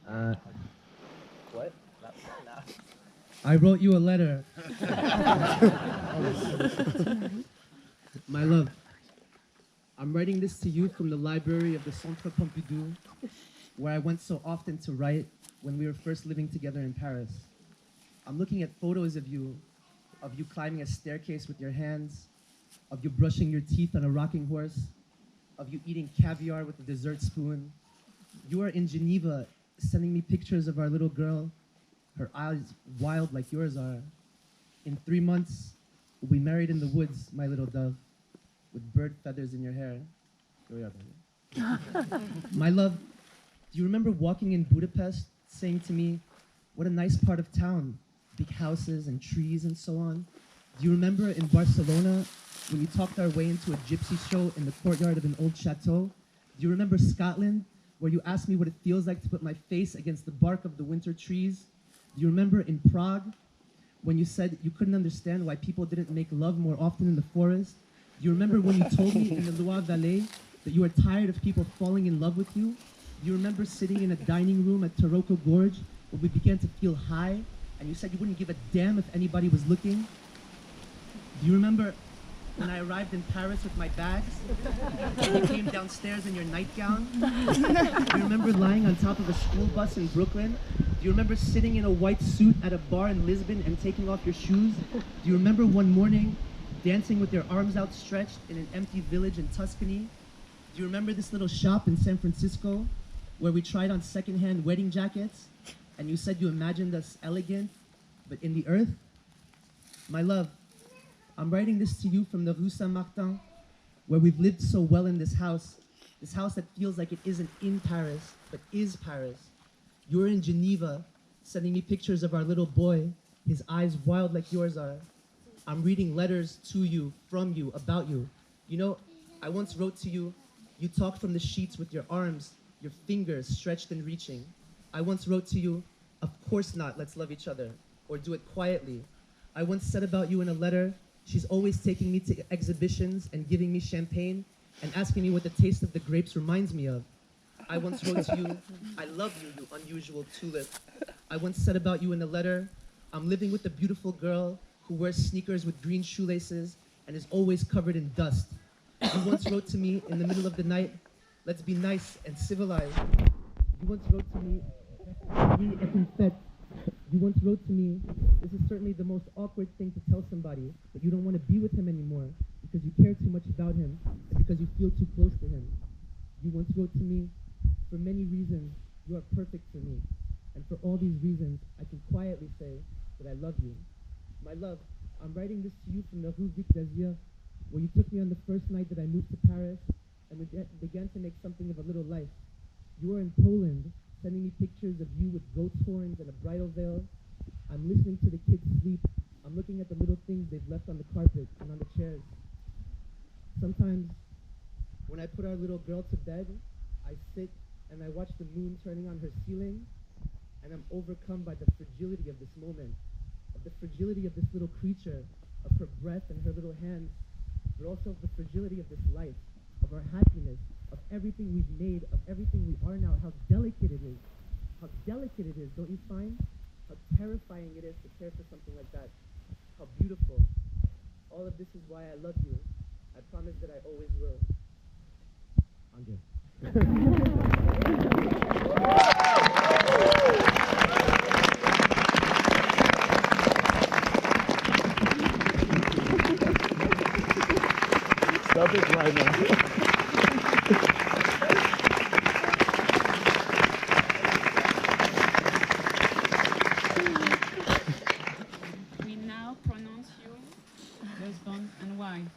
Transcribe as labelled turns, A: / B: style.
A: Uh, what? I wrote you a letter. My love, I'm writing this to you from the library of the Centre Pompidou, where I went so often to write when we were first living together in Paris. I'm looking at photos of you climbing a staircase with your hands, of you brushing your teeth on a rocking horse, of you eating caviar with a dessert spoon. You are in Geneva, sending me pictures of our little girl, her eyes wild like yours are. In 3 months, we'll be married in the woods, my little dove, with bird feathers in your hair. Here we are, baby. My love, do you remember walking in Budapest, saying to me, what a nice part of town, big houses and trees and so on? Do you remember in Barcelona, when we talked our way into a gypsy show in the courtyard of an old chateau? Do you remember Scotland, where you asked me what it feels like to put my face against the bark of the winter trees? Do you remember in Prague, when you said you couldn't understand why people didn't make love more often in the forest? Do you remember when you told me in the Loire Valley that you were tired of people falling in love with you? Do you remember sitting in a dining room at Taroko Gorge when we began to feel high, and you said you wouldn't give a damn if anybody was looking? Do you remember when I arrived in Paris with my bags, and you came downstairs in your nightgown? Do you remember lying on top of a school bus in Brooklyn? Do you remember sitting in a white suit at a bar in Lisbon and taking off your shoes? Do you remember one morning dancing with your arms outstretched in an empty village in Tuscany? Do you remember this little shop in San Francisco where we tried on secondhand wedding jackets and you said you imagined us elegant, but in the earth? My love, I'm writing this to you from the Rue Saint-Martin, where we've lived so well in this house that feels like it isn't in Paris, but is Paris. You're in Geneva, sending me pictures of our little boy, his eyes wild like yours are. I'm reading letters to you, from you, about you. You know, I once wrote to you, you talk from the sheets with your arms, your fingers stretched and reaching. I once wrote to you, of course not, let's love each other, or do it quietly. I once said about you in a letter, she's always taking me to exhibitions and giving me champagne and asking me what the taste of the grapes reminds me of. I once wrote to you, I love you, you unusual tulip. I once said about you in a letter, I'm living with a beautiful girl who wears sneakers with green shoelaces and is always covered in dust. You once wrote to me in the middle of the night, let's be nice and civilized. You once wrote to me, you once wrote to me, this is certainly the most awkward thing to tell somebody, but you don't want to be with him anymore because you care too much about him and because you feel too close to him. You once wrote to me, for many reasons, you are perfect for me. And for all these reasons, I can quietly say that I love you. My love, I'm writing this to you from the Rue Vic d'Azur, where you took me on the first night that I moved to Paris and we began to make something of a little life. You are in Poland, sending me pictures of you with goat's horns and a bridal veil. I'm listening to the kids sleep. I'm looking at the little things they've left on the carpet and on the chairs. Sometimes, when I put our little girl to bed, I sit and I watch the moon turning on her ceiling, and I'm overcome by the fragility of this moment, of the fragility of this little creature, of her breath and her little hands, but also of the fragility of this life, of our happiness, of everything we've made, of everything we are now, how delicate it is. How delicate it is, don't you find? How terrifying it is to care for something like that. How beautiful. All of this is why I love you. I promise that I always will. Andre.
B: Stop it right now.
C: We now pronounce you husband and wife.